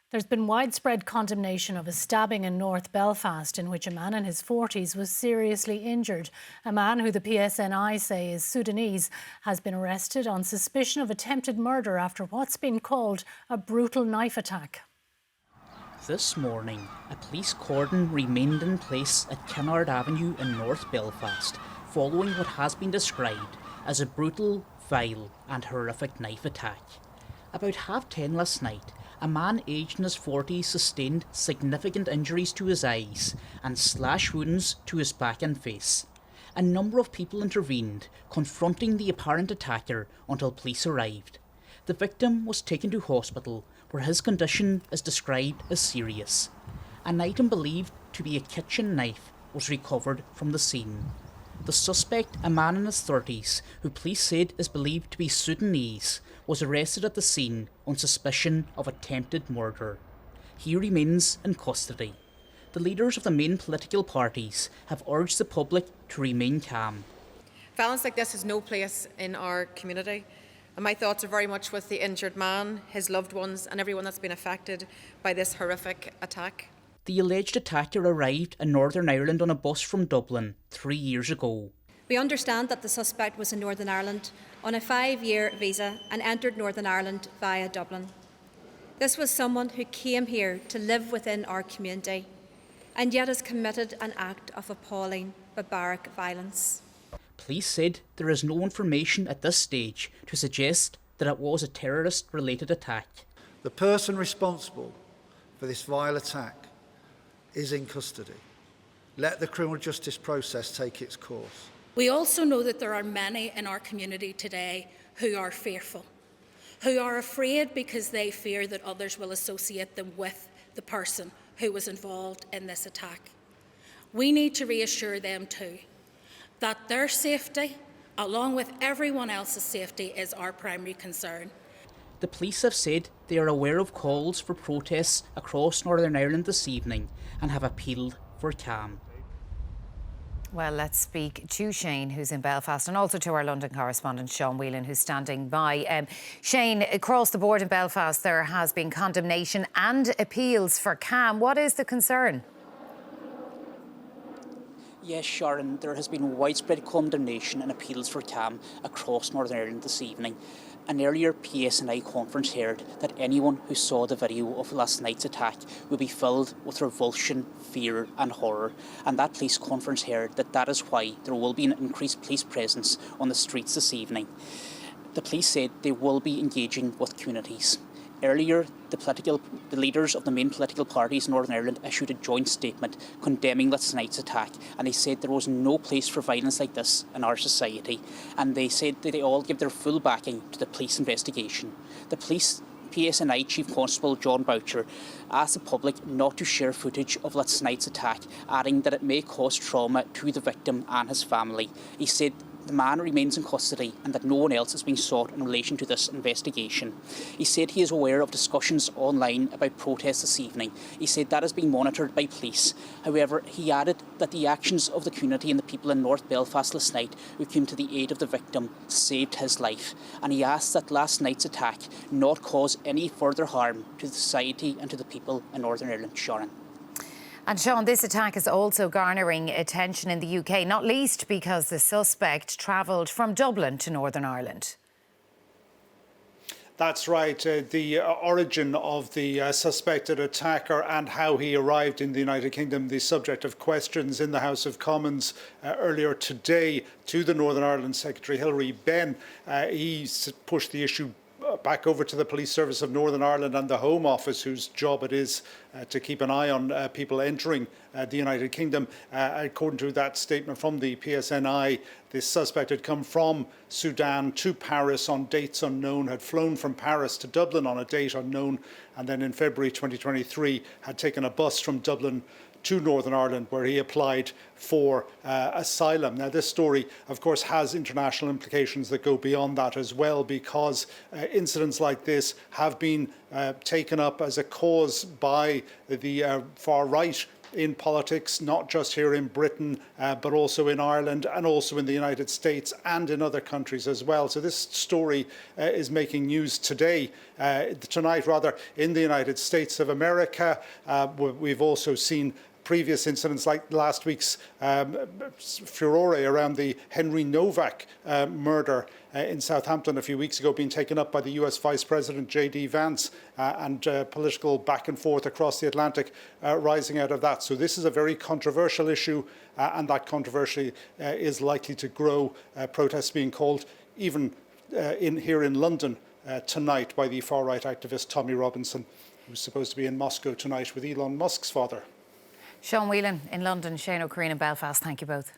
There's been widespread condemnation of a stabbing in North Belfast in which a man in his 40s was seriously injured. A man who the PSNI say is Sudanese has been arrested on suspicion of attempted murder after what's been called a brutal knife attack. This morning, a police cordon remained in place at Kinnard Avenue in North Belfast following what has been described as a brutal, vile and horrific knife attack. About 10:30 last night, a man aged in his 40s sustained significant injuries to his eyes and slash wounds to his back and face. A number of people intervened, confronting the apparent attacker until police arrived. The victim was taken to hospital, where his condition is described as serious. An item believed to be a kitchen knife was recovered from the scene. The suspect, a man in his 30s, who police said is believed to be Sudanese, was arrested at the scene on suspicion of attempted murder. He remains in custody. The leaders of the main political parties have urged the public to remain calm. Violence like this has no place in our community, and my thoughts are very much with the injured man, his loved ones and everyone that's been affected by this horrific attack. The alleged attacker arrived in Northern Ireland on a bus from Dublin 3 years ago. We understand that the suspect was in Northern Ireland on a 5-year visa and entered Northern Ireland via Dublin. This was someone who came here to live within our community and yet has committed an act of appalling, barbaric violence. Police said there is no information at this stage to suggest that it was a terrorist-related attack. The person responsible for this vile attack is in custody. Let the criminal justice process take its course. We also know that there are many in our community today who are fearful, who are afraid because they fear that others will associate them with the person who was involved in this attack. We need to reassure them too that their safety, along with everyone else's safety, is our primary concern. The police have said they are aware of calls for protests across Northern Ireland this evening and have appealed for calm. Well, let's speak to Shane, who's in Belfast, and also to our London correspondent, Sean Whelan, who's standing by. Shane, across the board in Belfast, there has been condemnation and appeals for calm. What is the concern? Yes, Sharon, there has been widespread condemnation and appeals for calm across Northern Ireland this evening. An earlier PSNI conference heard that anyone who saw the video of last night's attack will be filled with revulsion, fear and horror. And that police conference heard that is why there will be an increased police presence on the streets this evening. The police said they will be engaging with communities. Earlier, the leaders of the main political parties in Northern Ireland issued a joint statement condemning last night's attack, and they said there was no place for violence like this in our society, and they said that they all give their full backing to the police investigation. The police PSNI Chief Constable John Boucher asked the public not to share footage of last night's attack, adding that it may cause trauma to the victim and his family. He said the man remains in custody and that no one else is being sought in relation to this investigation. He said he is aware of discussions online about protests this evening. He said that is being monitored by police. However, he added that the actions of the community and the people in North Belfast last night who came to the aid of the victim saved his life. And he asked that last night's attack not cause any further harm to the society and to the people in Northern Ireland. Sharon. And Sean, this attack is also garnering attention in the UK, not least because the suspect travelled from Dublin to Northern Ireland. That's right. The origin of the suspected attacker and how he arrived in the United Kingdom, the subject of questions in the House of Commons earlier today to the Northern Ireland Secretary Hilary Benn. He pushed the issue back over to the Police Service of Northern Ireland and the Home Office, whose job it is to keep an eye on people entering the United Kingdom. According to that statement from the PSNI, this suspect had come from Sudan to Paris on dates unknown, had flown from Paris to Dublin on a date unknown, and then in February 2023 had taken a bus from Dublin to Northern Ireland, where he applied for asylum. Now, this story, of course, has international implications that go beyond that as well, because incidents like this have been taken up as a cause by the far-right in politics, not just here in Britain, but also in Ireland and also in the United States and in other countries as well. So this story is making news tonight, in the United States of America. We've also seen previous incidents like last week's furore around the Henry Novak murder in Southampton a few weeks ago, being taken up by the US Vice President J.D. Vance, and political back and forth across the Atlantic rising out of that. So this is a very controversial issue, and that controversy is likely to grow. Protests being called even here in London tonight by the far-right activist Tommy Robinson, who's supposed to be in Moscow tonight with Elon Musk's father. Sean Whelan in London, Shane O'Creen in Belfast, thank you both.